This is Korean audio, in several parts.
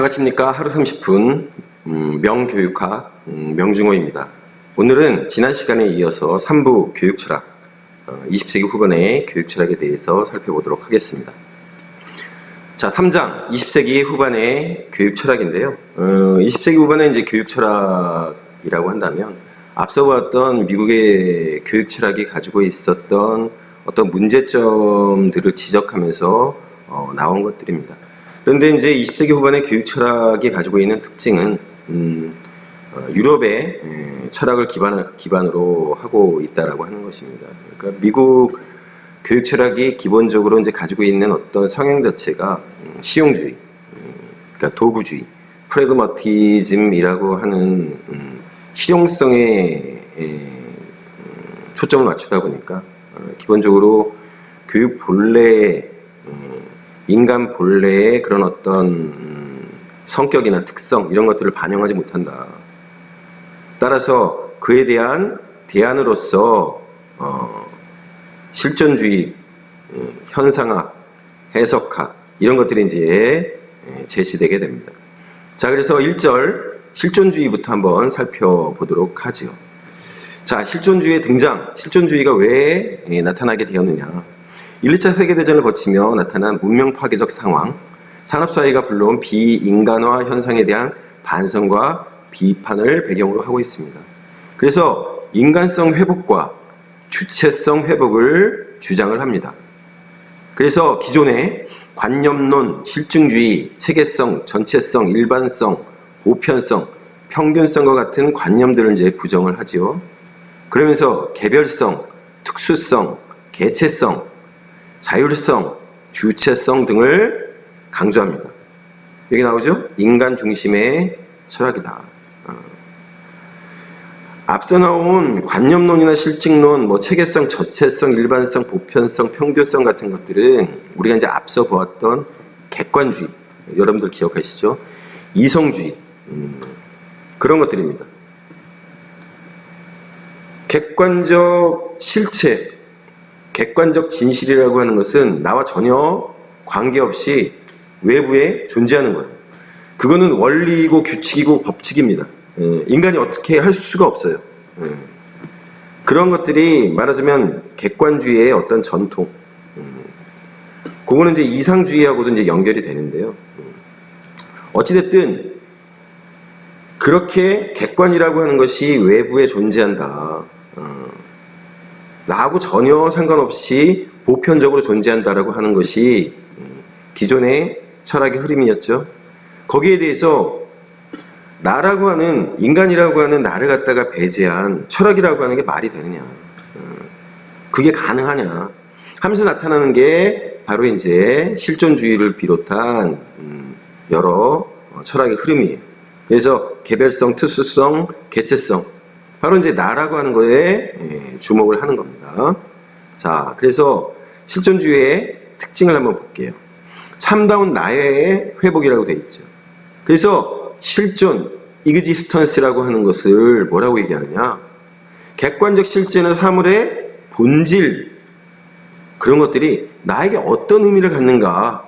안녕하십니까. 하루 30분 명교육학 명중호입니다. 오늘은 지난 시간에 이어서 3부 교육철학 20세기 후반의 교육철학에 대해서 살펴보도록 하겠습니다. 자, 3장 20세기 후반의 교육철학인데요. 20세기 후반의 이제 교육철학이라고 한다면 앞서 보았던 미국의 교육철학이 가지고 있었던 어떤 문제점들을 지적하면서 나온 것들입니다. 그런데 이제 20세기 후반의 교육 철학이 가지고 있는 특징은 유럽의 철학을 기반으로 하고 있다라고 하는 것입니다. 그러니까 미국 교육 철학이 기본적으로 이제 가지고 있는 어떤 성향 자체가 실용주의, 그러니까 도구주의, 프래그마티즘이라고 하는 실용성에 초점을 맞추다 보니까 기본적으로 교육 본래의 인간 본래의 그런 어떤 성격이나 특성 이런 것들을 반영하지 못한다. 따라서 그에 대한 대안으로서 실존주의, 현상학, 해석학 이런 것들이 이제 제시되게 됩니다. 자, 그래서 1절 실존주의부터 한번 살펴보도록 하죠. 자, 실존주의의 등장, 실존주의가 왜 나타나게 되었느냐. 1, 2차 세계대전을 거치며 나타난 문명 파괴적 상황, 산업사회가 불러온 비인간화 현상에 대한 반성과 비판을 배경으로 하고 있습니다. 그래서 인간성 회복과 주체성 회복을 주장을 합니다. 그래서 기존의 관념론, 실증주의, 체계성, 전체성, 일반성, 보편성, 평균성과 같은 관념들을 이제 부정을 하지요. 그러면서 개별성, 특수성, 개체성, 자율성, 주체성 등을 강조합니다. 여기 나오죠? 인간 중심의 철학이다. 앞서 나온 관념론이나 실증론, 체계성, 전체성, 일반성, 보편성, 평균성 같은 것들은 우리가 이제 앞서 보았던 객관주의, 여러분들 기억하시죠? 이성주의, 그런 것들입니다. 객관적 실체, 객관적 진실이라고 하는 것은 나와 전혀 관계없이 외부에 존재하는 거예요. 그거는 원리이고 규칙이고 법칙입니다. 인간이 어떻게 할 수가 없어요. 그런 것들이 말하자면 객관주의의 어떤 전통. 그거는 이제 이상주의하고도 이제 연결이 되는데요. 어찌됐든 그렇게 객관이라고 하는 것이 외부에 존재한다. 나하고 전혀 상관없이 보편적으로 존재한다라고 하는 것이 기존의 철학의 흐름이었죠. 거기에 대해서 나라고 하는, 인간이라고 하는 나를 갖다가 배제한 철학이라고 하는 게 말이 되느냐. 그게 가능하냐. 하면서 나타나는 게 바로 이제 실존주의를 비롯한 여러 철학의 흐름이에요. 그래서 개별성, 특수성, 개체성. 바로 이제 나라고 하는 거에 주목을 하는 겁니다. 자, 그래서 실존주의의 특징을 한번 볼게요. 참다운 나의 회복이라고 되어 있죠. 그래서 실존, 이그지스턴스라고 하는 것을 뭐라고 얘기하느냐. 객관적 실제는 사물의 본질, 그런 것들이 나에게 어떤 의미를 갖는가.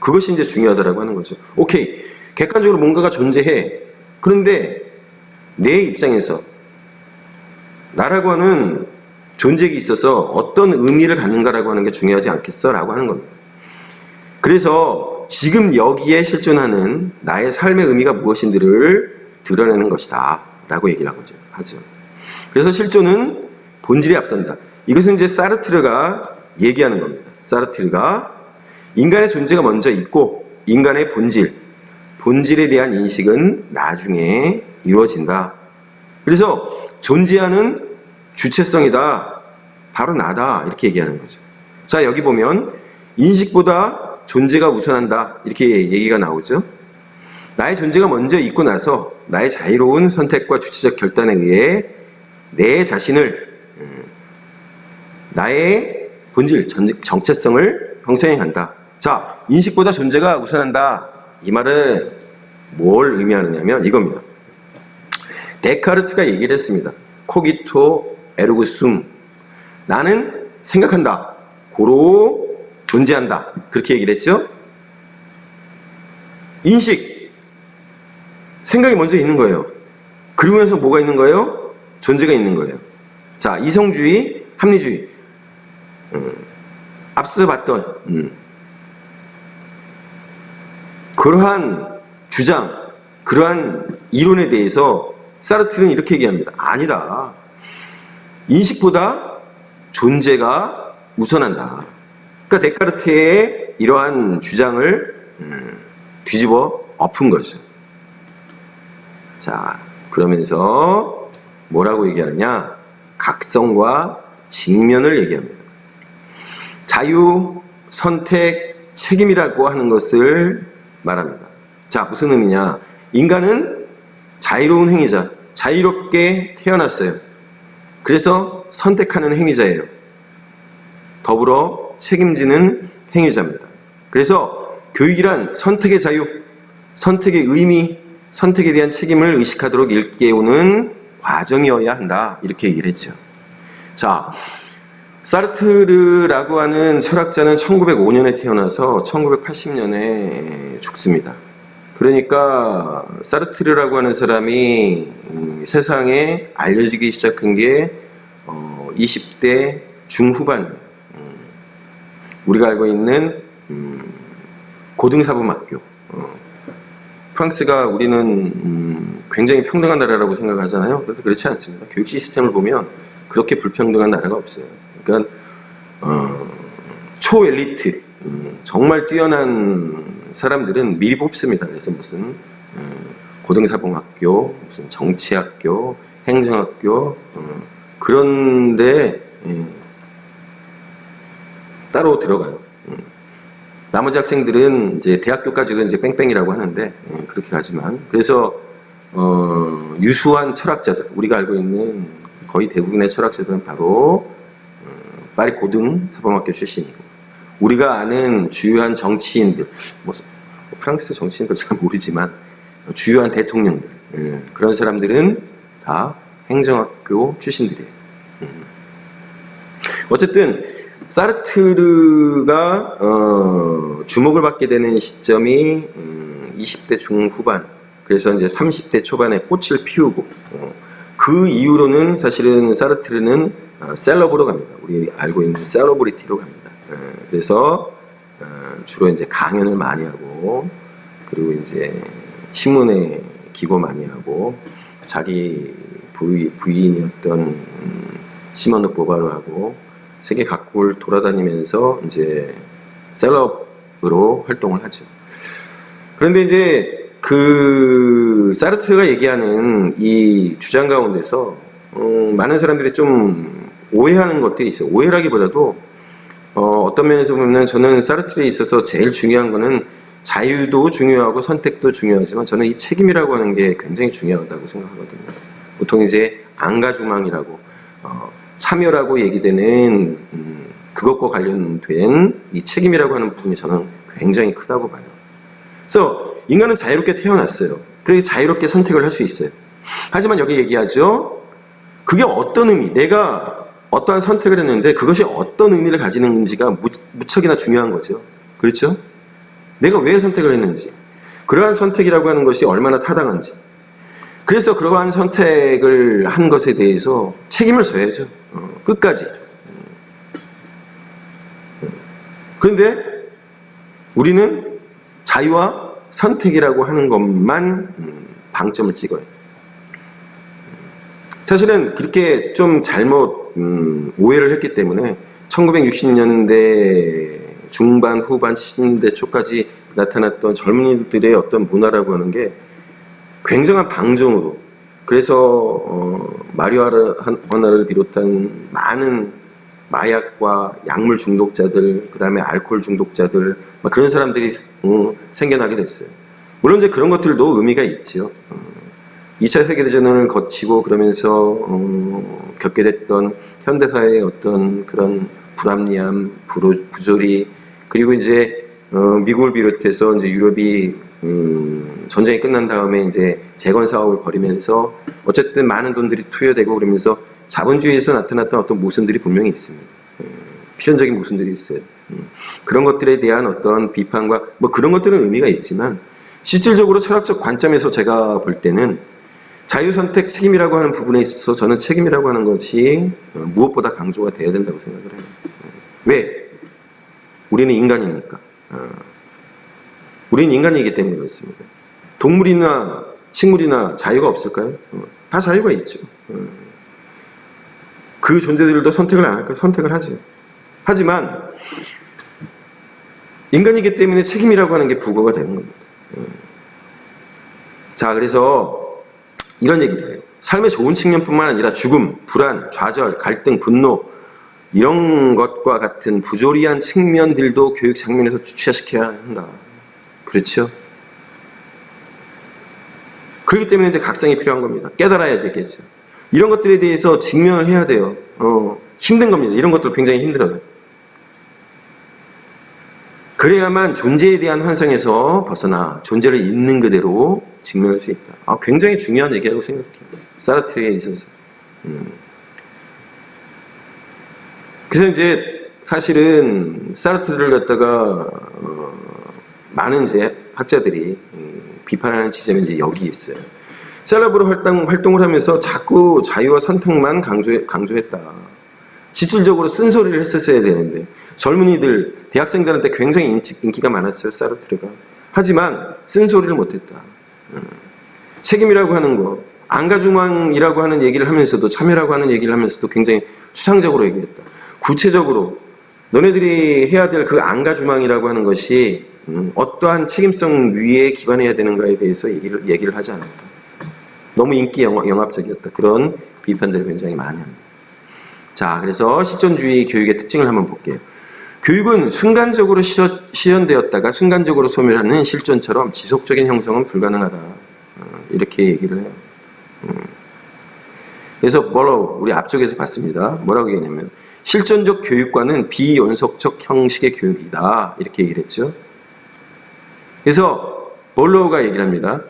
그것이 이제 중요하다라고 하는 거죠. 오케이. 객관적으로 뭔가가 존재해. 그런데 내 입장에서 나라고 하는 존재에 있어서 어떤 의미를 갖는가라고 하는 게 중요하지 않겠어? 라고 하는 겁니다. 그래서 지금 여기에 실존하는 나의 삶의 의미가 무엇인지를 드러내는 것이다 라고 얘기를 하죠. 그래서 실존은 본질에 앞선다. 이것은 이제 사르트르가 얘기하는 겁니다. 사르트르가 인간의 존재가 먼저 있고 인간의 본질에 대한 인식은 나중에 이루어진다. 그래서 존재하는 주체성이다. 바로 나다. 이렇게 얘기하는 거죠. 자, 여기 보면 인식보다 존재가 우선한다. 이렇게 얘기가 나오죠. 나의 존재가 먼저 있고 나서 나의 자유로운 선택과 주체적 결단에 의해 내 자신을 나의 본질, 정체성을 형성해간다. 자, 인식보다 존재가 우선한다. 이 말은 뭘 의미하느냐면 이겁니다. 데카르트가 얘기를 했습니다. 코기토 에르고 숨. 나는 생각한다. 고로 존재한다. 그렇게 얘기를 했죠. 인식, 생각이 먼저 있는 거예요. 그리고 나서 뭐가 있는 거예요? 존재가 있는 거예요. 자, 이성주의, 합리주의. 앞서 봤던 그러한 주장, 그러한 이론에 대해서 사르트르는 이렇게 얘기합니다. 아니다. 인식보다 존재가 우선한다. 그러니까 데카르트의 이러한 주장을 뒤집어 엎은 거죠. 자, 그러면서 뭐라고 얘기하느냐? 각성과 직면을 얘기합니다. 자유, 선택, 책임이라고 하는 것을 말합니다. 자, 무슨 의미냐? 인간은 자유로운 행위자, 자유롭게 태어났어요. 그래서 선택하는 행위자예요. 더불어 책임지는 행위자입니다. 그래서 교육이란 선택의 자유, 선택의 의미, 선택에 대한 책임을 의식하도록 일깨우는 과정이어야 한다. 이렇게 얘기를 했죠. 자, 사르트르라고 하는 철학자는 1905년에 태어나서 1980년에 죽습니다. 그러니까 사르트르라고 하는 사람이 세상에 알려지기 시작한 게 20대 중후반입니다. 우리가 알고 있는 고등사범학교. 프랑스가 우리는 굉장히 평등한 나라라고 생각하잖아요. 그런데 그렇지 않습니다. 교육 시스템을 보면 그렇게 불평등한 나라가 없어요. 그러니까 초엘리트, 정말 뛰어난 사람들은 미리 뽑습니다. 그래서 무슨 고등사범학교, 무슨 정치학교, 행정학교 그런데 따로 들어가요. 나머지 학생들은 이제 대학교까지도 이제 뺑뺑이라고 하는데 그렇게 가지만 그래서 유수한 철학자들, 우리가 알고 있는 거의 대부분의 철학자들은 바로 파리 고등사범학교 출신이고, 우리가 아는 주요한 정치인들, 뭐 프랑스 정치인들 잘 모르지만 주요한 대통령들, 그런 사람들은 다 행정학교 출신들이에요. 어쨌든 사르트르가 주목을 받게 되는 시점이 20대 중후반, 그래서 이제 30대 초반에 꽃을 피우고 그 이후로는 사실은 사르트르는 셀럽으로 갑니다. 우리 알고 있는 셀러브리티로 갑니다. 그래서 주로 이제 강연을 많이 하고, 그리고 이제 신문에 기고 많이 하고, 자기 부인이었던 시몬드 보바르하고 세계 각국을 돌아다니면서 이제 셀럽으로 활동을 하죠. 그런데 이제 그 사르트르가 얘기하는 이 주장 가운데서 많은 사람들이 좀 오해하는 것들이 있어요. 오해라기보다도 어떤 면에서 보면 저는 사르트르에 있어서 제일 중요한 거는 자유도 중요하고 선택도 중요하지만 저는 이 책임이라고 하는 게 굉장히 중요하다고 생각하거든요. 보통 이제 안가주망이라고 참여라고 얘기되는 그것과 관련된 이 책임이라고 하는 부분이 저는 굉장히 크다고 봐요. 그래서 인간은 자유롭게 태어났어요. 그래서 자유롭게 선택을 할 수 있어요. 하지만 여기 얘기하죠. 그게 어떤 의미, 내가 어떠한 선택을 했는데 그것이 어떤 의미를 가지는지가 무척이나 중요한 거죠. 그렇죠? 내가 왜 선택을 했는지, 그러한 선택이라고 하는 것이 얼마나 타당한지, 그래서 그러한 선택을 한 것에 대해서 책임을 져야죠. 끝까지. 그런데 우리는 자유와 선택이라고 하는 것만 방점을 찍어요. 사실은 그렇게 좀 잘못 오해를 했기 때문에 1960년대 중반, 후반, 70년대 초까지 나타났던 젊은이들의 어떤 문화라고 하는 게 굉장한 방종으로, 그래서 마리화나를 비롯한 많은 마약과 약물 중독자들, 그 다음에 알코올 중독자들, 그런 사람들이 생겨나게 됐어요. 물론 이제 그런 것들도 의미가 있죠. 2차 세계대전을 거치고 그러면서 겪게 됐던 현대사회의 어떤 그런 불합리함, 부조리, 그리고 이제 미국을 비롯해서 이제 유럽이 전쟁이 끝난 다음에 이제 재건 사업을 벌이면서 어쨌든 많은 돈들이 투여되고 그러면서 자본주의에서 나타났던 어떤 모순들이 분명히 있습니다. 필연적인 모순들이 있어요. 그런 것들에 대한 어떤 비판과 뭐 그런 것들은 의미가 있지만, 실질적으로 철학적 관점에서 제가 볼 때는 자유선택 책임이라고 하는 부분에 있어서 저는 책임이라고 하는 것이 무엇보다 강조가 돼야 된다고 생각을 해요. 왜? 우리는 인간이니까. 우리는 인간이기 때문에 그렇습니다. 동물이나 식물이나 자유가 없을까요? 다 자유가 있죠. 그 존재들도 선택을 안 할까요? 선택을 하죠. 하지만 인간이기 때문에 책임이라고 하는 게 부과가 되는 겁니다. 자, 그래서 이런 얘기를 해요. 삶의 좋은 측면뿐만 아니라 죽음, 불안, 좌절, 갈등, 분노 이런 것과 같은 부조리한 측면들도 교육 장면에서 주체시켜야 한다. 그렇죠? 그렇기 때문에 이제 각성이 필요한 겁니다. 깨달아야 되겠죠. 이런 것들에 대해서 직면을 해야 돼요. 힘든 겁니다. 이런 것들 굉장히 힘들어요. 그래야만 존재에 대한 환상에서 벗어나 존재를 있는 그대로 직면할 수 있다. 굉장히 중요한 얘기라고 생각해요. 사르트르에 있어서. 그래서 이제 사실은 사르트르를 갖다가 많은 이제 학자들이 비판하는 지점이 이제 여기 있어요. 셀러브로 활동을 하면서 자꾸 자유와 선택만 강조했다. 실질적으로 쓴소리를 했었어야 되는데 젊은이들, 대학생들한테 굉장히 인기가 많았어요. 사르트르가. 하지만 쓴소리를 못했다. 책임이라고 하는 거, 안가중앙이라고 하는 얘기를 하면서도 참여라고 하는 얘기를 하면서도 굉장히 추상적으로 얘기했다. 구체적으로 너네들이 해야 될 그 안가중앙이라고 하는 것이 어떠한 책임성 위에 기반해야 되는가에 대해서 얘기를 하지 않았다. 너무 인기 영합적이었다. 그런 비판들을 굉장히 많이 합니다. 자, 그래서 실존주의 교육의 특징을 한번 볼게요. 교육은 순간적으로 실현되었다가 순간적으로 소멸하는 실존처럼 지속적인 형성은 불가능하다. 이렇게 얘기를 해요. 그래서 우리 앞쪽에서 봤습니다. 뭐라고 얘기하냐면 실존적 교육과는 비연속적 형식의 교육이다. 이렇게 얘기를 했죠. 그래서 볼로우가 얘기를 합니다.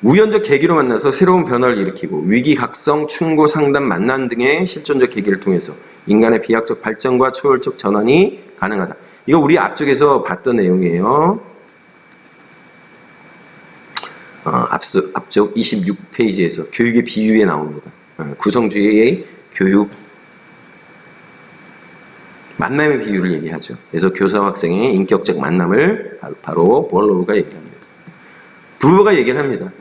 우연적 계기로 만나서 새로운 변화를 일으키고 위기, 각성, 충고, 상담, 만남 등의 실존적 계기를 통해서 인간의 비약적 발전과 초월적 전환이 가능하다. 이거 우리 앞쪽에서 봤던 내용이에요. 앞쪽 26페이지에서 교육의 비유에 나옵니다. 구성주의의 교육 만남의 비유를 얘기하죠. 그래서 교사와 학생의 인격적 만남을 바로 볼로우가 얘기합니다. 부부가 얘기를 합니다.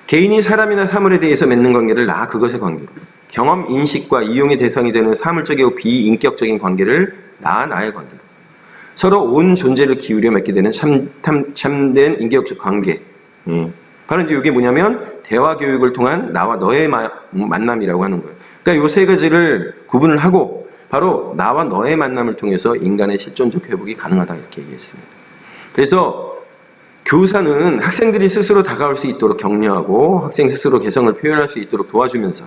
개인이 사람이나 사물에 대해서 맺는 관계를 나 그것의 관계로, 경험, 인식과 이용의 대상이 되는 사물적이고 비인격적인 관계를 나의 관계로, 서로 온 존재를 기울여 맺게 되는 참된 인격적 관계. 바로 이제 이게 뭐냐면 대화 교육을 통한 나와 너의 만남이라고 하는 거예요. 그러니까 이 세 가지를 구분을 하고 바로 나와 너의 만남을 통해서 인간의 실존적 회복이 가능하다 이렇게 얘기했습니다. 그래서 교사는 학생들이 스스로 다가올 수 있도록 격려하고 학생 스스로 개성을 표현할 수 있도록 도와주면서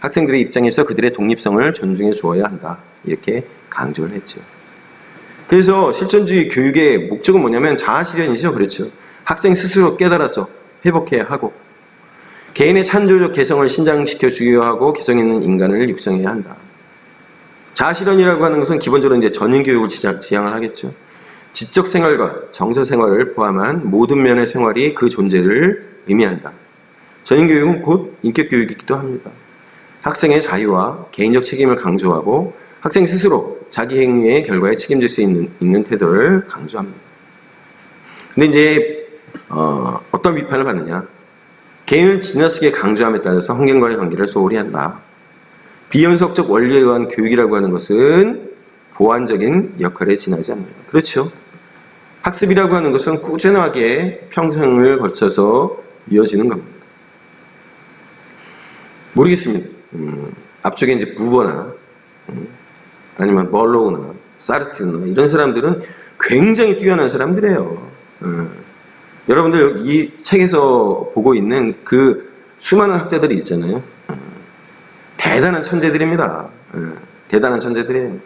학생들의 입장에서 그들의 독립성을 존중해 주어야 한다. 이렇게 강조를 했죠. 그래서 실존주의 교육의 목적은 뭐냐면 자아실현이죠. 그렇죠. 학생 스스로 깨달아서 회복해야 하고 개인의 창조적 개성을 신장시켜 주어야 하고 개성 있는 인간을 육성해야 한다. 자아실현이라고 하는 것은 기본적으로 이제 전인교육을 지향을 하겠죠. 지적 생활과 정서 생활을 포함한 모든 면의 생활이 그 존재를 의미한다. 전인교육은 곧 인격교육이기도 합니다. 학생의 자유와 개인적 책임을 강조하고 학생 스스로 자기 행위의 결과에 책임질 수 있는 태도를 강조합니다. 근데 이제 어떤 비판을 받느냐? 개인을 지나치게 강조함에 따라서 환경과의 관계를 소홀히 한다. 비연속적 원리에 의한 교육이라고 하는 것은 보완적인 역할에 지나지 않는다. 그렇죠. 학습이라고 하는 것은 꾸준하게 평생을 거쳐서 이어지는 겁니다. 모르겠습니다. 앞쪽에 이제 부버나 아니면 볼로우나 사르트르나 이런 사람들은 굉장히 뛰어난 사람들이에요. 여러분들 이 책에서 보고 있는 그 수많은 학자들이 있잖아요. 대단한 천재들입니다. 대단한 천재들이에요.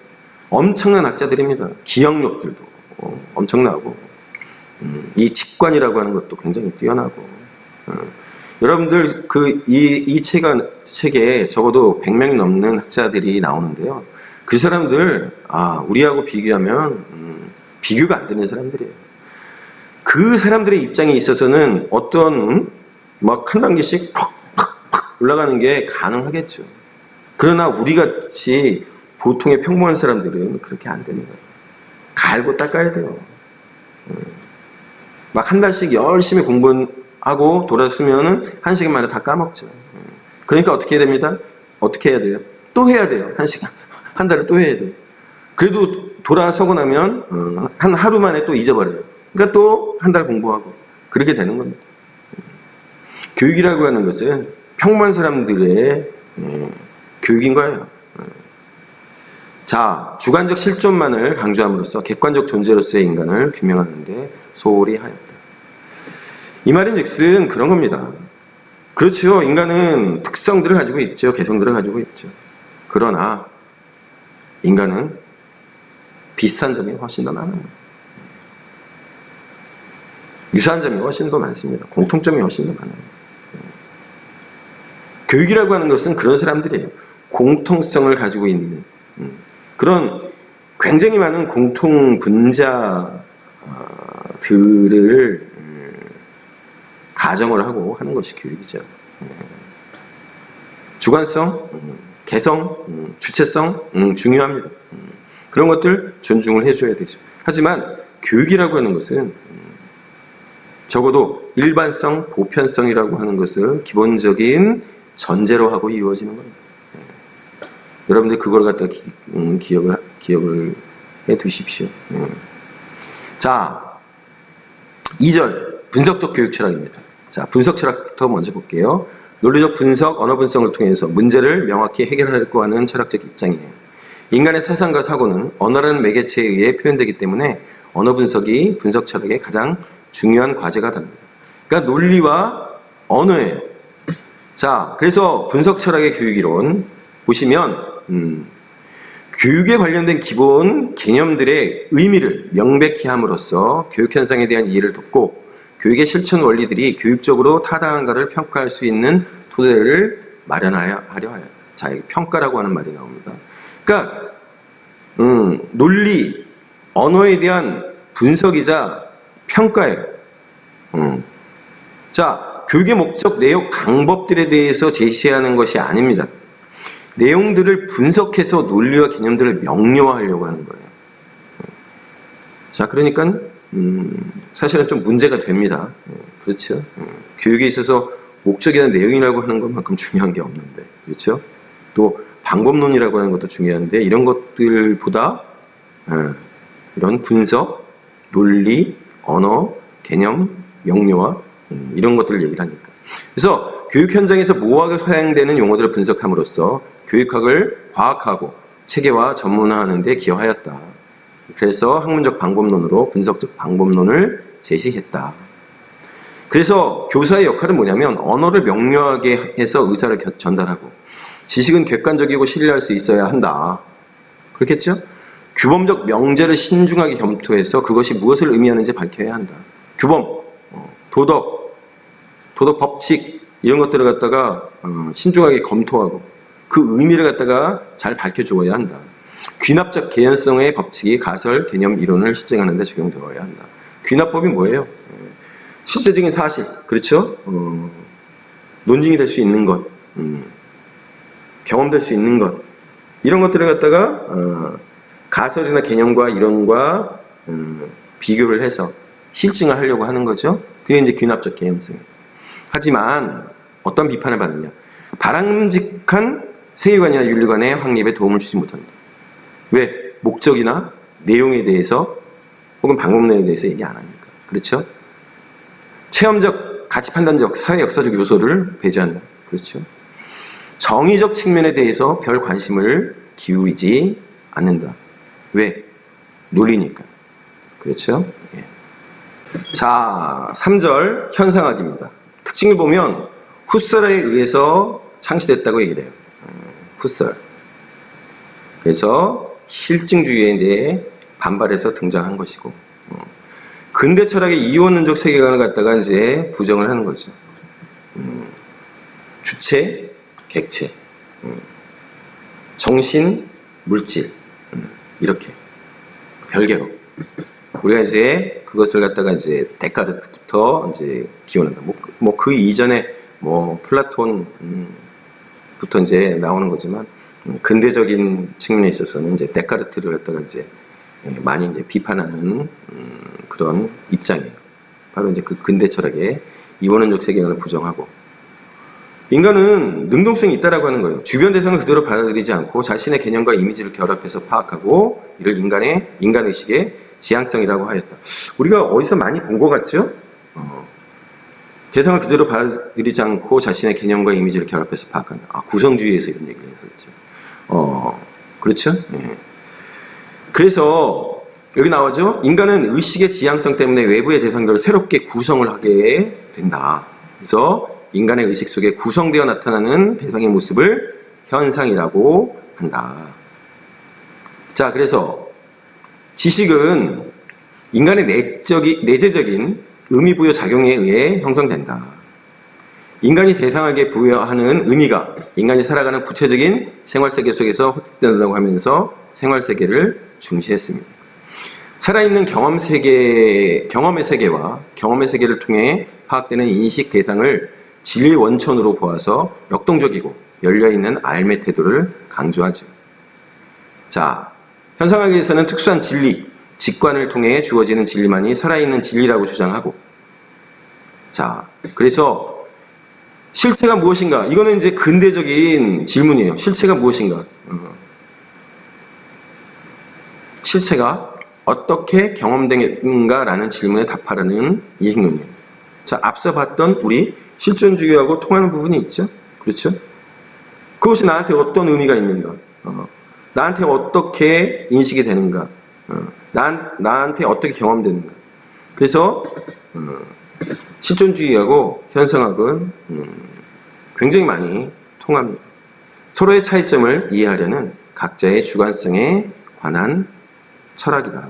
엄청난 학자들입니다. 기억력들도 엄청나고 이 직관이라고 하는 것도 굉장히 뛰어나고 여러분들 이 책에 적어도 100명이 넘는 학자들이 나오는데요. 그 사람들 우리하고 비교하면 비교가 안 되는 사람들이에요. 그 사람들의 입장에 있어서는 어떤 막 한 단계씩 팍팍팍 올라가는 게 가능하겠죠. 그러나 우리 같이 보통의 평범한 사람들은 그렇게 안 되는 거예요. 갈고 닦아야 돼요. 막 한 달씩 열심히 공부하고 돌아서면은 한 시간 만에 다 까먹죠. 그러니까 어떻게 해야 됩니다? 어떻게 해야 돼요? 또 해야 돼요. 한 시간. 한 달에 또 해야 돼요. 그래도 돌아서고 나면 한 하루 만에 또 잊어버려요. 그러니까 또 한 달 공부하고 그렇게 되는 겁니다. 교육이라고 하는 것은 평범한 사람들의 교육인 거예요. 자, 주관적 실존만을 강조함으로써 객관적 존재로서의 인간을 규명하는 데 소홀히 하였다. 이 말인즉슨 그런 겁니다. 그렇죠. 인간은 특성들을 가지고 있죠. 개성들을 가지고 있죠. 그러나 인간은 비슷한 점이 훨씬 더 많아요. 유사한 점이 훨씬 더 많습니다. 공통점이 훨씬 더 많아요. 교육이라고 하는 것은 그런 사람들이에요. 공통성을 가지고 있는 그런 굉장히 많은 공통 분자들을 가정을 하고 하는 것이 교육이죠. 주관성, 개성, 주체성 중요합니다. 그런 것들 존중을 해줘야 되죠. 하지만 교육이라고 하는 것은 적어도 일반성, 보편성이라고 하는 것을 기본적인 전제로 하고 이루어지는 겁니다. 여러분들 그걸 갖다 기억을 해 두십시오. 자, 2절 분석적 교육 철학입니다. 자, 분석 철학부터 먼저 볼게요. 논리적 분석, 언어 분석을 통해서 문제를 명확히 해결하려고 하는 철학적 입장이에요. 인간의 사상과 사고는 언어라는 매개체에 의해 표현되기 때문에 언어 분석이 분석 철학의 가장 중요한 과제가 됩니다. 그러니까 논리와 언어예요. 자, 그래서 분석 철학의 교육이론 보시면 교육에 관련된 기본 개념들의 의미를 명백히 함으로써 교육 현상에 대한 이해를 돕고 교육의 실천 원리들이 교육적으로 타당한가를 평가할 수 있는 토대를 마련하려 하여. 자, 여기 평가라고 하는 말이 나옵니다. 그러니까 논리, 언어에 대한 분석이자 평가예요. 자, 교육의 목적, 내용, 방법들에 대해서 제시하는 것이 아닙니다. 내용들을 분석해서 논리와 개념들을 명료화하려고 하는 거예요. 자, 그러니까 사실은 좀 문제가 됩니다. 그렇죠? 교육에 있어서 목적이나 내용이라고 하는 것만큼 중요한 게 없는데, 그렇죠? 또 방법론이라고 하는 것도 중요한데 이런 것들보다 이런 분석, 논리, 언어, 개념, 명료화 이런 것들을 얘기를 하니까. 그래서 교육 현장에서 모호하게 사용되는 용어들을 분석함으로써 교육학을 과학하고 체계화, 전문화하는 데 기여하였다. 그래서 학문적 방법론으로 분석적 방법론을 제시했다. 그래서 교사의 역할은 뭐냐면 언어를 명료하게 해서 의사를 전달하고 지식은 객관적이고 신뢰할 수 있어야 한다. 그렇겠죠? 규범적 명제를 신중하게 검토해서 그것이 무엇을 의미하는지 밝혀야 한다. 규범, 도덕 법칙 이런 것들을 갖다가 신중하게 검토하고 그 의미를 갖다가 잘 밝혀주어야 한다. 귀납적 개연성의 법칙이 가설, 개념, 이론을 실증하는 데 적용되어야 한다. 귀납법이 뭐예요? 실제적인 사실, 그렇죠? 논증이 될 수 있는 것, 경험될 수 있는 것 이런 것들을 갖다가 가설이나 개념과 이론과 비교를 해서 실증을 하려고 하는 거죠. 그게 이제 귀납적 개연성이에요. 하지만 어떤 비판을 받느냐? 바람직한 세계관이나 윤리관의 확립에 도움을 주지 못한다. 왜? 목적이나 내용에 대해서 혹은 방법론에 대해서 얘기 안 하니까. 그렇죠? 체험적, 가치 판단적, 사회 역사적 요소를 배제한다. 그렇죠? 정의적 측면에 대해서 별 관심을 기울이지 않는다. 왜? 논리니까. 그렇죠? 예. 자, 3절 현상학입니다. 특징을 보면 후설에 의해서 창시됐다고 얘기를 해요. 후설. 그래서 실증주의에 이제 반발해서 등장한 것이고, 근대 철학의 이원론적 세계관을 갖다가 이제 부정을 하는 거죠. 주체, 객체, 정신, 물질, 이렇게 별개로. 우리가 이제 그것을 갖다가 이제 데카르트부터 이제 기원한다. 그 이전에 플라톤부터 이제 나오는 거지만 근대적인 측면에 있어서는 이제 데카르트를 갖다가 이제 많이 이제 비판하는 그런 입장이에요. 바로 이제 그 근대 철학의 이원론적 세계관을 부정하고, 인간은 능동성이 있다라고 하는 거예요. 주변 대상을 그대로 받아들이지 않고 자신의 개념과 이미지를 결합해서 파악하고, 이를 인간의식의 지향성이라고 하였다. 우리가 어디서 많이 본 것 같죠? 대상을 그대로 받아들이지 않고 자신의 개념과 이미지를 결합해서 파악한다. 구성주의에서 이런 얘기를 했었죠. 그렇죠? 예. 그래서 여기 나오죠? 인간은 의식의 지향성 때문에 외부의 대상들을 새롭게 구성을 하게 된다. 그래서 인간의 의식 속에 구성되어 나타나는 대상의 모습을 현상이라고 한다. 자, 그래서 지식은 인간의 내재적인 의미부여 작용에 의해 형성된다. 인간이 대상에게 부여하는 의미가 인간이 살아가는 구체적인 생활세계 속에서 획득된다고 하면서 생활세계를 중시했습니다. 살아있는 경험의 세계와 경험의 세계를 통해 파악되는 인식 대상을 진리의 원천으로 보아서 역동적이고 열려있는 알매 태도를 강조하죠. 자, 현상학에서는 특수한 진리, 직관을 통해 주어지는 진리만이 살아있는 진리라고 주장하고, 자, 그래서 실체가 무엇인가? 이거는 이제 근대적인 질문이에요. 실체가 무엇인가? 실체가 어떻게 경험되는가라는 질문에 답하라는 이식론이에요. 자, 앞서 봤던 우리 실존주의하고 통하는 부분이 있죠. 그렇죠? 그것이 나한테 어떤 의미가 있는가? 나한테 어떻게 인식이 되는가? 나한테 어떻게 경험되는가? 그래서 실존주의하고 현상학은 굉장히 많이 통합니다. 서로의 차이점을 이해하려는 각자의 주관성에 관한 철학이다.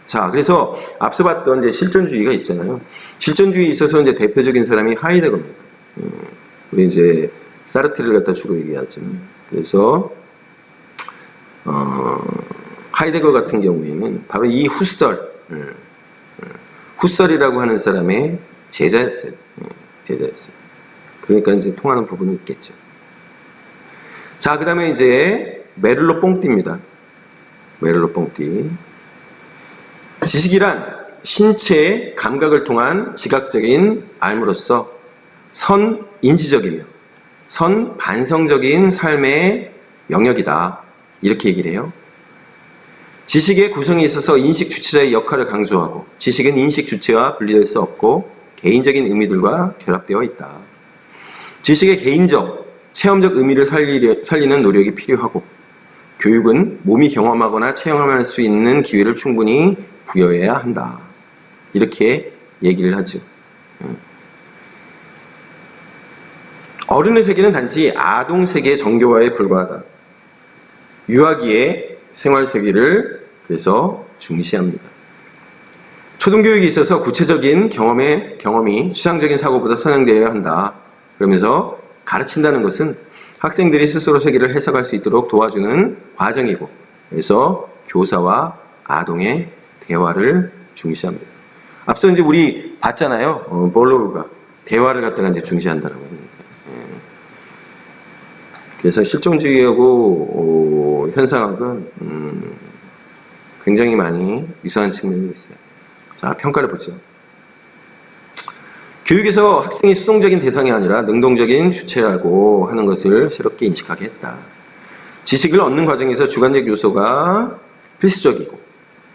자, 그래서 앞서 봤던 이제 실존주의가 있잖아요. 실존주의에 있어서 이제 대표적인 사람이 하이데거입니다. 우리 이제 사르트르를 갖다 주로 얘기하지만, 그래서 하이데거 같은 경우에는 바로 이 후설이라고 하는 사람의 제자였어요. 제자였어요. 그러니까 이제 통하는 부분이 있겠죠. 자, 그 다음에 이제 메를로 뽕띠입니다. 메를로 뽕띠. 지식이란 신체의 감각을 통한 지각적인 알므로써 선인지적이며 선반성적인 삶의 영역이다. 이렇게 얘기를 해요. 지식의 구성에 있어서 인식 주체자의 역할을 강조하고, 지식은 인식 주체와 분리될 수 없고 개인적인 의미들과 결합되어 있다. 지식의 개인적, 체험적 의미를 살리는 노력이 필요하고, 교육은 몸이 경험하거나 체험할 수 있는 기회를 충분히 부여해야 한다. 이렇게 얘기를 하죠. 어른의 세계는 단지 아동 세계의 정교화에 불과하다. 유아기의 생활 세계를 그래서 중시합니다. 초등교육에 있어서 구체적인 경험이 추상적인 사고보다 선행되어야 한다. 그러면서 가르친다는 것은 학생들이 스스로 세계를 해석할 수 있도록 도와주는 과정이고, 그래서 교사와 아동의 대화를 중시합니다. 앞서 이제 우리 봤잖아요. 볼로우가 대화를 갖다가 이제 중시한다라고 합니다. 그래서 실존주의하고 현상학은 굉장히 많이 유사한 측면이 있어요. 자, 평가를 보죠. 교육에서 학생이 수동적인 대상이 아니라 능동적인 주체라고 하는 것을 새롭게 인식하게 했다. 지식을 얻는 과정에서 주관적 요소가 필수적이고,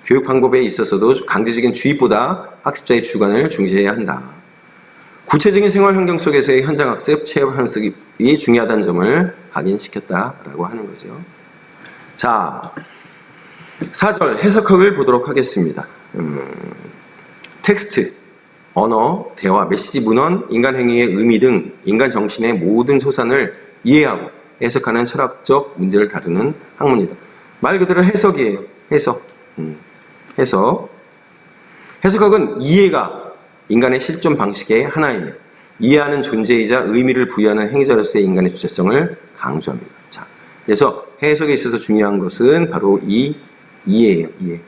교육 방법에 있어서도 강제적인 주입보다 학습자의 주관을 중시해야 한다. 구체적인 생활 환경 속에서의 현장학습, 체험학습이 중요하다는 점을 각인시켰다라고 하는 거죠. 자, 4절 해석학을 보도록 하겠습니다. 텍스트, 언어, 대화, 메시지, 문헌, 인간 행위의 의미 등 인간 정신의 모든 소산을 이해하고 해석하는 철학적 문제를 다루는 학문이다. 말 그대로 해석이에요. 해석. 해석학은 이해가 인간의 실존 방식의 하나이며 이해하는 존재이자 의미를 부여하는 행위자로서의 인간의 주체성을 강조합니다. 자, 그래서 해석에 있어서 중요한 것은 바로 이 이해예요. 이해.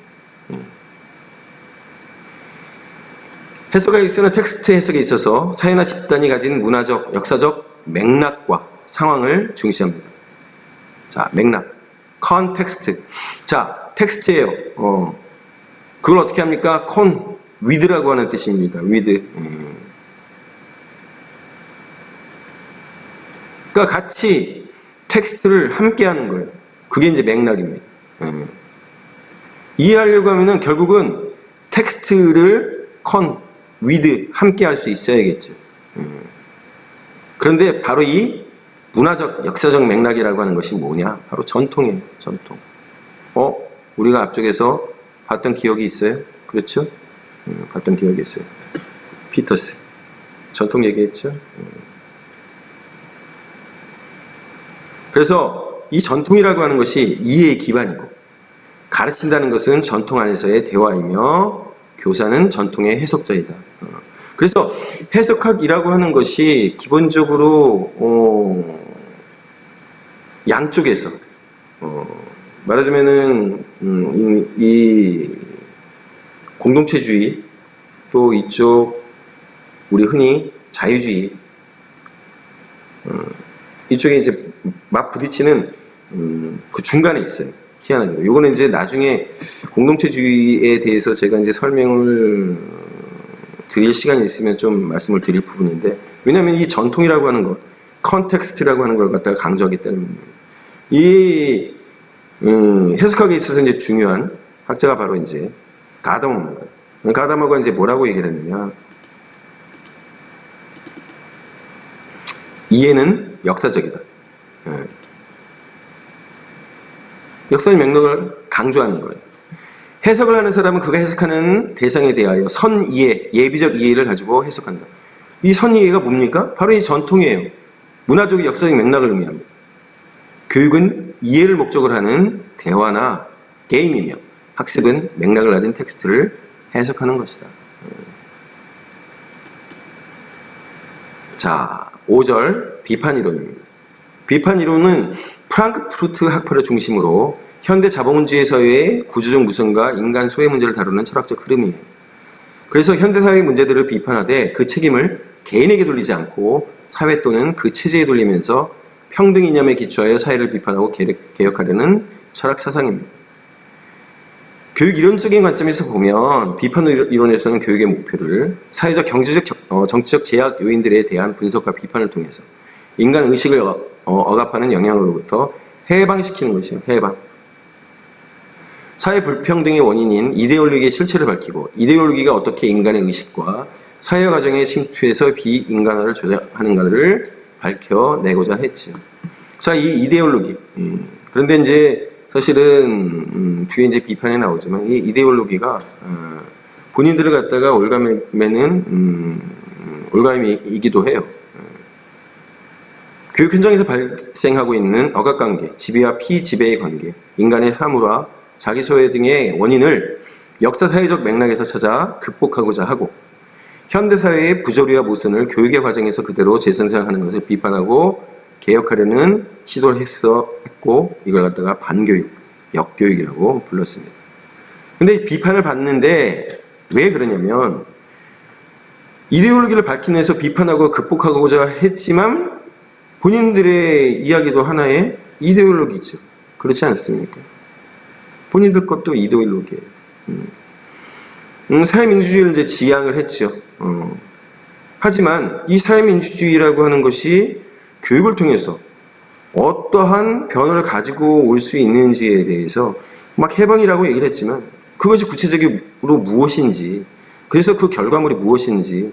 해석하기 쓰는 텍스트 해석에 있어서 사회나 집단이 가진 문화적, 역사적 맥락과 상황을 중시합니다. 자, 맥락. 컨텍스트. 자, 텍스트예요. 그걸 어떻게 합니까? with라고 하는 뜻입니다. with. 그러니까 같이 텍스트를 함께 하는 거예요. 그게 이제 맥락입니다. 이해하려고 하면은 결국은 텍스트를 with 함께 할 수 있어야겠죠. 그런데 바로 이 문화적, 역사적 맥락이라고 하는 것이 뭐냐? 바로 전통이에요. 전통. 우리가 앞쪽에서 봤던 기억이 있어요? 그렇죠? 봤던 기억이 있어요. 피터스. 전통 얘기했죠? 그래서 이 전통이라고 하는 것이 이해의 기반이고, 가르친다는 것은 전통 안에서의 대화이며, 교사는 전통의 해석자이다. 그래서 해석학이라고 하는 것이 기본적으로 양쪽에서 말하자면은 이 공동체주의 또 이쪽 우리 흔히 자유주의 이쪽에 이제 막 부딪히는 그 중간에 있어요. 희한하게도. 요거는 이제 나중에 공동체주의에 대해서 제가 이제 설명을 드릴 시간이 있으면 좀 말씀을 드릴 부분인데, 왜냐하면 이 전통이라고 하는 것, 컨텍스트라고 하는 걸 갖다가 강조하기 때문입니다. 이 해석학에 있어서 이제 중요한 학자가 바로 이제 가다머입니다. 가다머가 이제 뭐라고 얘기를 했느냐? 이해는 역사적이다. 역사의 맥락을 강조하는 거예요. 해석을 하는 사람은 그가 해석하는 대상에 대하여 선이해, 예비적 이해를 가지고 해석한다. 이 선이해가 뭡니까? 바로 이 전통이에요. 문화적, 역사적 맥락을 의미합니다. 교육은 이해를 목적으로 하는 대화나 게임이며, 학습은 맥락을 가진 텍스트를 해석하는 것이다. 자, 5절 비판이론입니다. 비판이론은 프랑크푸르트 학파를 중심으로 현대 자본주의 사회의 구조적 무성과 인간 소외 문제를 다루는 철학적 흐름이에요. 그래서 현대사회의 문제들을 비판하되 그 책임을 개인에게 돌리지 않고 사회 또는 그 체제에 돌리면서 평등 이념에 기초하여 사회를 비판하고 개혁하려는 철학 사상입니다. 교육 이론적인 관점에서 보면 비판 이론에서는 교육의 목표를 사회적, 경제적, 정치적 제약 요인들에 대한 분석과 비판을 통해서 인간 의식을 억압하는 영향으로부터 해방시키는 것입니다. 해방. 사회 불평등의 원인인 이데올로기의 실체를 밝히고 이데올로기가 어떻게 인간의 의식과 사회 과정에 침투해서 비인간화를 조작하는가를 밝혀내고자 했지요. 자, 이 이데올로기. 그런데 이제 사실은 뒤에 이제 비판에 나오지만 이 이데올로기가 본인들을 갖다가 올가매는 올가미이기도 해요. 교육 현장에서 발생하고 있는 억압관계, 지배와 피지배의 관계, 인간의 사물화, 자기 소외 등의 원인을 역사 사회적 맥락에서 찾아 극복하고자 하고 현대사회의 부조리와 모순을 교육의 과정에서 그대로 재생산하는 것을 비판하고 개혁하려는 시도를 했고 이걸 갖다가 반교육, 역교육이라고 불렀습니다. 근데 비판을 받는데 왜 그러냐면 이데올로기를 밝히기 위해서 비판하고 극복하고자 했지만 본인들의 이야기도 하나의 이데올로기죠. 그렇지 않습니까? 본인들 것도 이데올로기예요. 사회민주주의를 이제 지향을 했죠. 하지만 이 사회민주주의라고 하는 것이 교육을 통해서 어떠한 변화를 가지고 올 수 있는지에 대해서 막 해방이라고 얘기를 했지만 그것이 구체적으로 무엇인지, 그래서 그 결과물이 무엇인지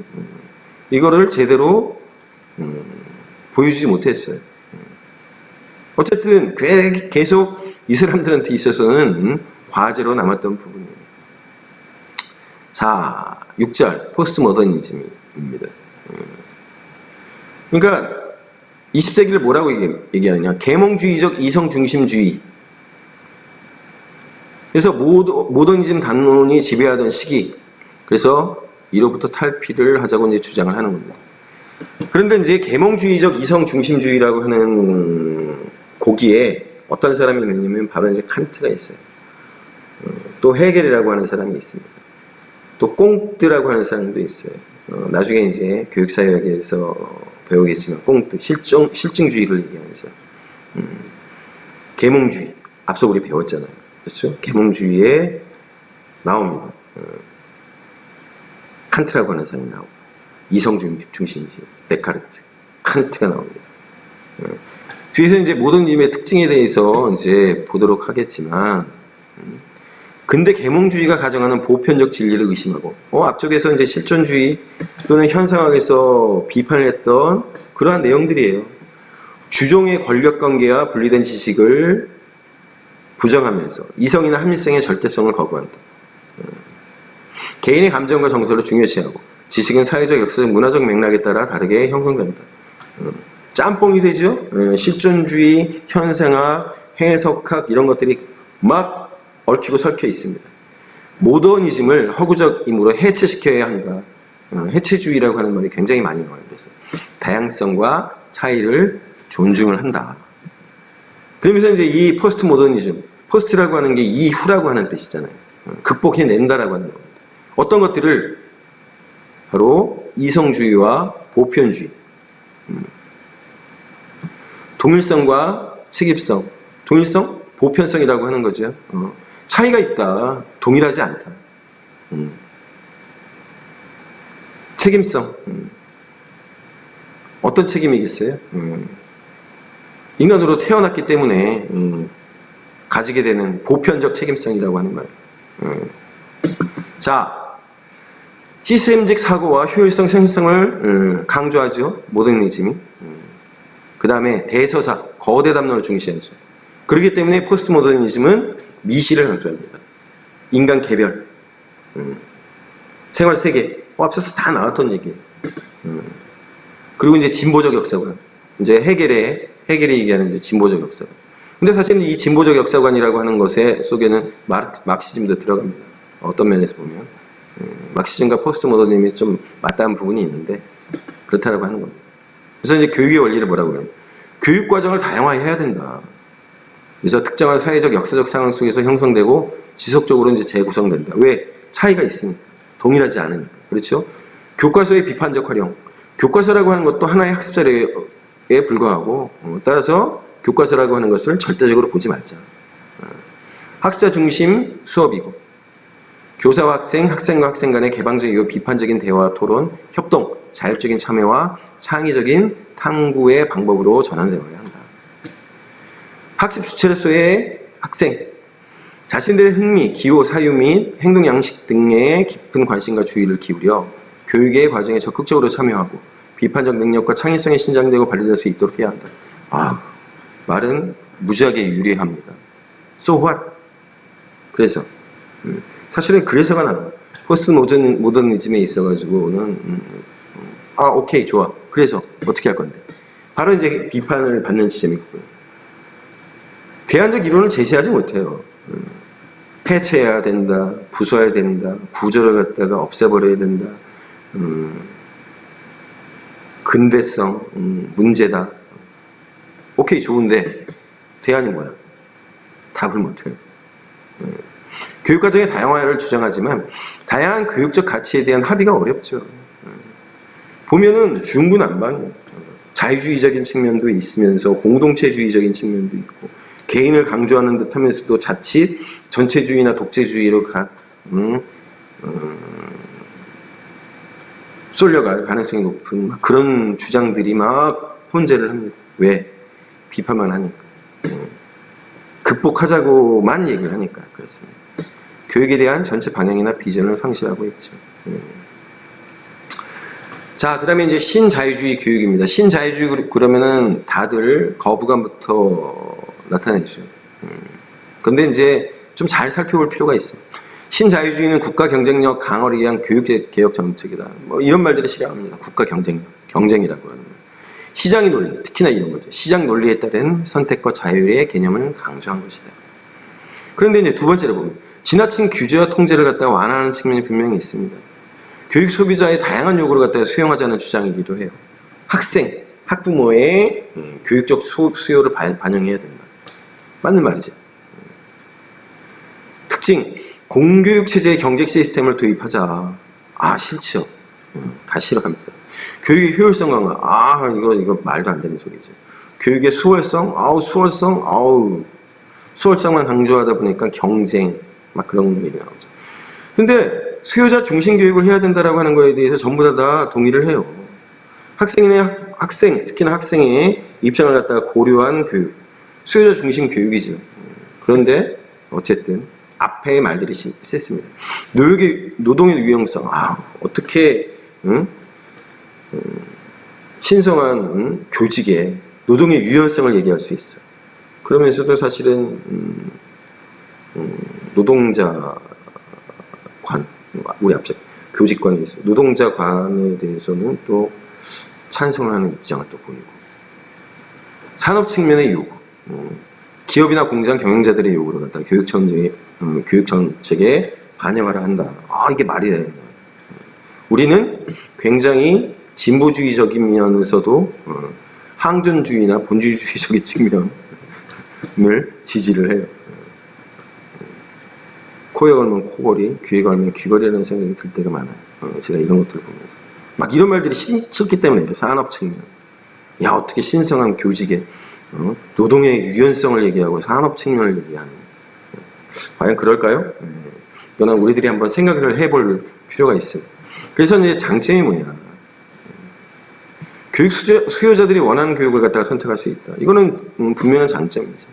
이거를 제대로 보여주지 못했어요. 어쨌든 계속 이 사람들한테 있어서는 과제로 남았던 부분이에요. 자, 6절 포스트 모더니즘입니다. 그러니까 20세기를 뭐라고 얘기하느냐? 계몽주의적 이성중심주의. 그래서 모더니즘 단론이 지배하던 시기. 그래서 이로부터 탈피를 하자고 이제 주장을 하는 겁니다. 그런데 이제 계몽주의적 이성중심주의라고 하는 고기에 어떤 사람이 있냐면 바로 이제 칸트가 있어요. 또 헤겔이라고 하는 사람이 있습니다. 또 꽁뜨라고 하는 사람도 있어요. 나중에 이제 교육사회학에서 배우겠지만 꽁뜨, 실증주의를 얘기하면서 계몽주의, 앞서 우리 배웠잖아요. 그렇죠? 계몽주의에 나옵니다. 칸트라고 하는 사람이 나오고 이성중심주의, 데카르트, 칸트가 나옵니다. 뒤에서 이제 모더니즘의 특징에 대해서 이제 보도록 하겠지만, 근대 계몽주의가 가정하는 보편적 진리를 의심하고, 앞쪽에서 이제 실존주의 또는 현상학에서 비판을 했던 그러한 내용들이에요. 주종의 권력관계와 분리된 지식을 부정하면서 이성이나 합리성의 절대성을 거부한다. 개인의 감정과 정서를 중요시하고 지식은 사회적, 역사적, 문화적 맥락에 따라 다르게 형성된다. 짬뽕이 되죠? 실존주의, 현상학, 해석학 이런 것들이 막 얽히고 설켜 있습니다. 모더니즘을 허구적 힘으로 해체시켜야 한다. 해체주의라고 하는 말이 굉장히 많이 나와요. 그래서 다양성과 차이를 존중을 한다. 그러면서 이제 이 포스트 모더니즘, 포스트라고 하는 게 이후라고 하는 뜻이잖아요. 극복해낸다라고 하는 겁니다. 어떤 것들을 바로 이성주의와 보편주의, 동일성과 책임성, 동일성, 보편성이라고 하는 거죠. 차이가 있다. 동일하지 않다. 책임성. 어떤 책임이겠어요? 인간으로 태어났기 때문에 가지게 되는 보편적 책임성이라고 하는 거예요. 자, 시스템적 사고와 효율성, 생산성을 강조하죠. 모더니즘이. 그 다음에 대서사, 거대 담론을 중시하죠. 그렇기 때문에 포스트 모더니즘은 미시를 강조합니다. 인간 개별, 생활 세계, 앞서서 다 나왔던 얘기예요. 그리고 이제 진보적 역사관, 이제 해겔이 얘기하는 이제 진보적 역사관. 근데 사실 이 진보적 역사관이라고 하는 것에 속에는 막시즘도 들어갑니다. 어떤 면에서 보면 막시즘과 포스트 모더니즘이 좀 맞닿은 부분이 있는데 그렇다라고 하는 겁니다. 그래서 이제 교육의 원리를 뭐라고 해요? 교육 과정을 다양화해야 된다. 그래서 특정한 사회적, 역사적 상황 속에서 형성되고 지속적으로 이제 재구성된다. 왜? 차이가 있으니까. 동일하지 않으니까. 그렇죠? 교과서의 비판적 활용. 교과서라고 하는 것도 하나의 학습 자료에 불과하고, 따라서 교과서라고 하는 것을 절대적으로 보지 말자. 학습자 중심 수업이고, 교사와 학생, 학생과 학생 간의 개방적이고 비판적인 대화, 토론, 협동, 자율적인 참여와 창의적인 탐구의 방법으로 전환되어야 한다. 학습 주체로서의 학생, 자신들의 흥미, 기호, 사유 및 행동 양식 등에 깊은 관심과 주의를 기울여 교육의 과정에 적극적으로 참여하고 비판적 능력과 창의성이 신장되고 발휘될 수 있도록 해야 한다. 말은 무지하게 유리합니다. So what? 그래서 사실은 그래서가 나와요. 포스트 모더니즘에 있어가지고는 오케이 좋아. 그래서 어떻게 할 건데? 바로 이제 비판을 받는 지점이거든요. 대안적 이론을 제시하지 못해요. 폐체해야 된다, 부숴야 된다, 구조를 갖다가 없애버려야 된다, 근대성, 문제다. 오케이 좋은데 대안이 뭐야? 답을 못해요. 교육과정의 다양화를 주장하지만 다양한 교육적 가치에 대한 합의가 어렵죠. 보면은 중구난방이에요. 자유주의적인 측면도 있으면서 공동체주의적인 측면도 있고 개인을 강조하는 듯 하면서도 자칫 전체주의나 독재주의로 쏠려갈 가능성이 높은 그런 주장들이 막 혼재를 합니다. 왜? 비판만 하니까. 극복하자고만 얘기를 하니까 그렇습니다. 교육에 대한 전체 방향이나 비전을 상실하고 있죠. 자, 그 다음에 이제 신자유주의 교육입니다. 신자유주의 그러면은 다들 거부감부터 나타내죠. 근데 이제 좀 잘 살펴볼 필요가 있어요. 신자유주의는 국가 경쟁력 강화를 위한 교육개혁 정책이다. 뭐 이런 말들이 싫어합니다. 국가 경쟁이라고 하는. 시장의 논리, 특히나 이런 거죠. 시장 논리에 따른 선택과 자율의 개념을 강조한 것이다. 그런데 이제 두 번째로 보면 지나친 규제와 통제를 갖다가 완화하는 측면이 분명히 있습니다. 교육 소비자의 다양한 요구를 갖다가 수용하지 않는 주장이기도 해요. 학생, 학부모의 교육적 수요를 반영해야 된다. 맞는 말이죠. 특징, 공교육 체제의 경쟁 시스템을 도입하자. 아, 싫죠. 다 싫어합니다. 교육의 효율성 강화. 아, 이거 말도 안 되는 소리죠. 교육의 수월성. 수월성만 강조하다 보니까 경쟁. 막 그런 얘기 나오죠. 근데 수요자 중심 교육을 해야 된다라고 하는 거에 대해서 전부 다 동의를 해요. 특히나 학생의 입장을 갖다가 고려한 교육. 수요자 중심 교육이죠. 그런데 어쨌든 앞에 말들이 셌습니다. 노동의 유형성. 어떻게 신성한 교직에 노동의 유연성을 얘기할 수 있어. 그러면서도 사실은 노동자관, 우리 앞서 교직관에 있어. 노동자관에 대해서는 또 찬성을 하는 입장을 또 보이고. 산업 측면의 요구. 기업이나 공장 경영자들의 요구를 갖다 교육 정책에 반영하라 한다. 이게 말이 돼. 우리는 굉장히 진보주의적이면서도 항전주의나 본주의적인 측면을 지지를 해요. 코에 걸면 코걸이, 귀에 걸면 귀걸이라는 생각이 들 때가 많아요. 제가 이런 것들을 보면서. 막 이런 말들이 싫기 때문에 산업 측면. 야, 어떻게 신성한 교직에 노동의 유연성을 얘기하고 산업 측면을 얘기하는. 과연 그럴까요? 이거는 우리들이 한번 생각을 해볼 필요가 있습니다. 그래서 이제 장점이 뭐냐. 교육 수요자들이 원하는 교육을 갖다가 선택할 수 있다. 이거는 분명한 장점이죠.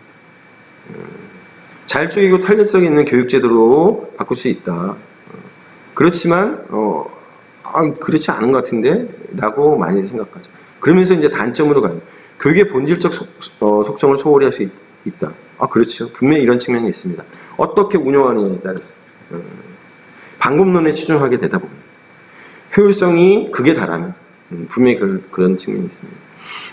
잘 쪼이고 탄력성 있는 교육제도로 바꿀 수 있다. 그렇지만 그렇지 않은 것 같은데 라고 많이 생각하죠. 그러면서 이제 단점으로 가요. 교육의 본질적 속성을 소홀히 할 수 있다. 그렇죠. 분명히 이런 측면이 있습니다. 어떻게 운영하느냐에 따라서 방법론에 치중하게 되다 보면 효율성이 극에 달하면 분명히 그런 측면이 있습니다.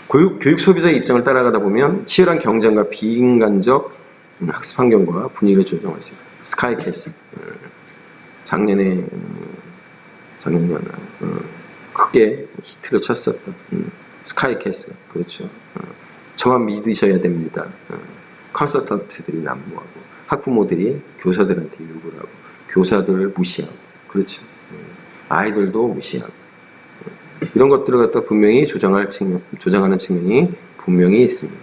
교육 소비자의 입장을 따라가다 보면 치열한 경쟁과 비인간적 학습 환경과 분위기를 조정할 수 있다. 스카이캐슬. 작년이었나 크게 히트를 쳤었던 스카이캐슬. 그렇죠. 저만 믿으셔야 됩니다. 컨설턴트들이 난무하고 학부모들이 교사들한테 요구를 하고 교사들을 무시하고 그렇죠. 아이들도 무시하고 이런 것들을 갖다 분명히 조장하는 측면이 분명히 있습니다.